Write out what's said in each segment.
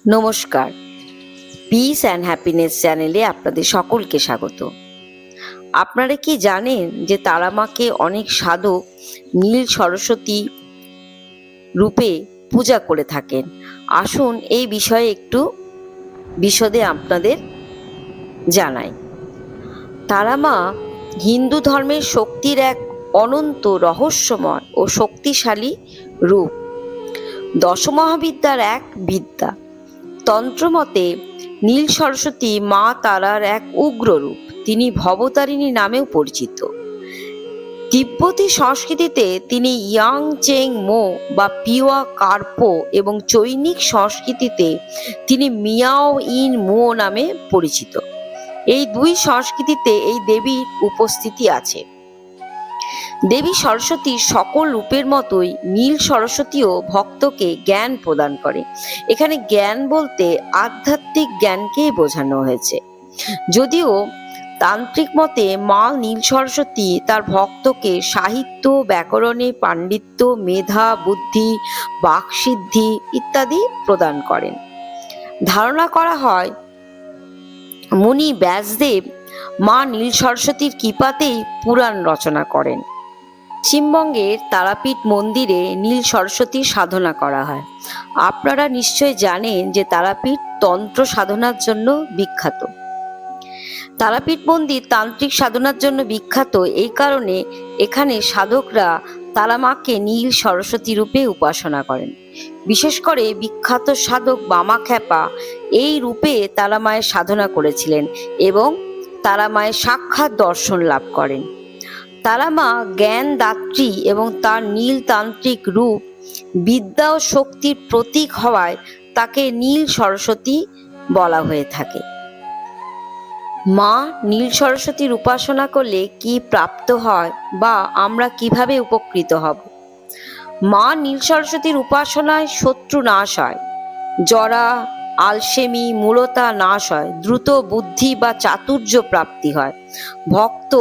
নমস্কার, piece and happiness চ্যানেলে আপনাদের সকলকে স্বাগত। আপনারা কি জানেন যে তারামাকে অনেক সাধক নীল সরস্বতী রূপে পূজা করে থাকেন? আসুন এই বিষয়ে একটু বিশদে আপনাদের জানাই। তারামা হিন্দু ধর্মের শক্তির এক অনন্ত রহস্যময় ও শক্তিশালী রূপ, দশমহাবিদ্যার এক বিদ্যা। তন্ত্রমতে নীল সরস্বতী মা তারার এক উগ্র রূপ। তিনি ভবতারিণী নামেও পরিচিত। তিব্বতী সংস্কৃতিতে তিনি ইয়াং চেং মো বা পিওয়া কার্পো এবং চৈনিক সংস্কৃতিতে তিনি মিয়াও ইন মুও নামে পরিচিত। এই দুই সংস্কৃতিতে এই দেবীর উপস্থিতি আছে। দেবী সরস্বতীর সকল রূপের মতোই নীল সরস্বতীও ভক্তকে জ্ঞান প্রদান করে। এখানে জ্ঞান বলতে আধ্যাত্মিক জ্ঞানকেই বোঝানো হয়েছে। যদিও তান্ত্রিক মতে মা নীল সরস্বতী তার ভক্তকে সাহিত্য, ব্যাকরণে পাণ্ডিত্য, মেধা, বুদ্ধি, বাকসিদ্ধি ইত্যাদি প্রদান করেন। ধারণা করা হয় মুনি ব্যাসদেব মা নীল সরস্বতীর কৃপাতেই পুরাণ রচনা করেন। পশ্চিমবঙ্গের তারাপীঠ মন্দিরে নীল সরস্বতীর সাধনা করা হয়। আপনারা নিশ্চয় জানেন যে তারাপীঠ তন্ত্র সাধনার জন্য বিখ্যাত। তারাপীঠ মন্দির তান্ত্রিক সাধনার জন্য বিখ্যাত এই কারণে এখানে সাধকরা তারামাকে নীল সরস্বতী রূপে উপাসনা করেন। বিশেষ করে বিখ্যাত সাধক বামাখ্যাপা এই রূপে তারামায়ের সাধনা করেছিলেন এবং তারামায়ের সাক্ষাৎ দর্শন লাভ করেন। তারামা জ্ঞান দাত্রী এবং তার নীল তান্ত্রিক রূপ বিদ্যা ও শক্তির প্রতীক হওয়ায় তাকে নীল সরস্বতী বলা হয়ে থাকে। মা নীল সরস্বতীর উপাসনা করলে কি প্রাপ্ত হয় বা আমরা কিভাবে উপকৃত হব? মা নীল সরস্বতীর উপাসনায় শত্রু নাশ হয়, জরা, আলসেমি, মূঢ়তা নাশ হয়, দ্রুত বুদ্ধি বা চাতুর্য প্রাপ্তি হয়, ভক্ত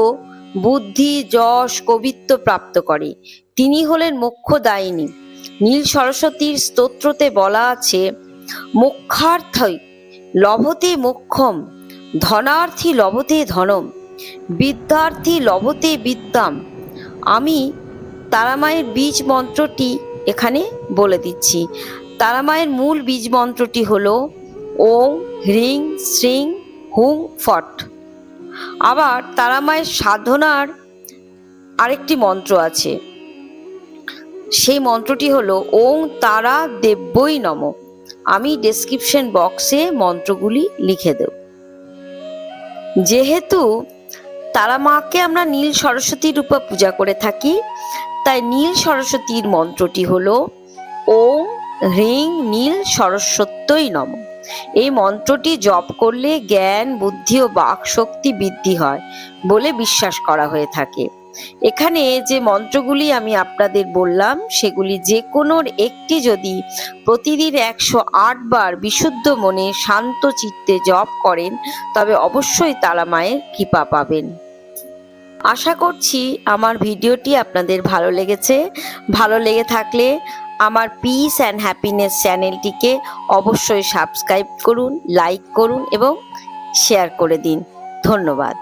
বুদ্ধি, যশ, কবিত্ব প্রাপ্ত করে। তিনি হলেন মোক্ষদায়িনী। নীল সরস্বতীর স্তোত্রতে বলা আছে, মোক্ষার্থই লভতে মোক্ষম, ধনার্থী লভতে ধনম, বিদ্যার্থী লভতে বিদ্যাম। আমি তারামায়ের বীজ মন্ত্রটি এখানে বলে দিচ্ছি। তারামায়ের মূল বীজ মন্ত্রটি হলো ওং হ্রিং শ্রিং হুং ফট। আবার তারামায়ের সাধনার আরেকটি মন্ত্র আছে, সেই মন্ত্রটি হলো ওং তারা দেব্যই নমঃ। আমি ডেসক্রিপশন বক্সে মন্ত্রগুলি লিখে দেব। যেহেতু তারামাকে আমরা নীল সরস্বতীর রূপে পূজা করে থাকি, তাই নীল সরস্বতীর মন্ত্রটি হলো ওং হ্রিং নীল সরস্বত্যই নমঃ। এই মন্ত্রটি জপ করলে জ্ঞান, বুদ্ধি ও বাক শক্তি বৃদ্ধি হয় বলে বিশ্বাস করা হয়ে থাকে। এখানে যে মন্ত্রগুলি আমি আপনাদের বললাম সেগুলি যে কোনো একটি যদি প্রতিদিন 108 বার বিশুদ্ধ মনে শান্ত চিত্তে জপ করেন তবে অবশ্যই তারামায়ের কৃপা পাবেন। আশা করছি আমার ভিডিওটি আপনাদের ভালো লেগেছে। ভালো লেগে থাকলে আমার পিস অ্যান্ড হ্যাপিনেস চ্যানেলটিকে অবশ্যই সাবস্ক্রাইব করুন, লাইক করুন এবং শেয়ার করে দিন। ধন্যবাদ।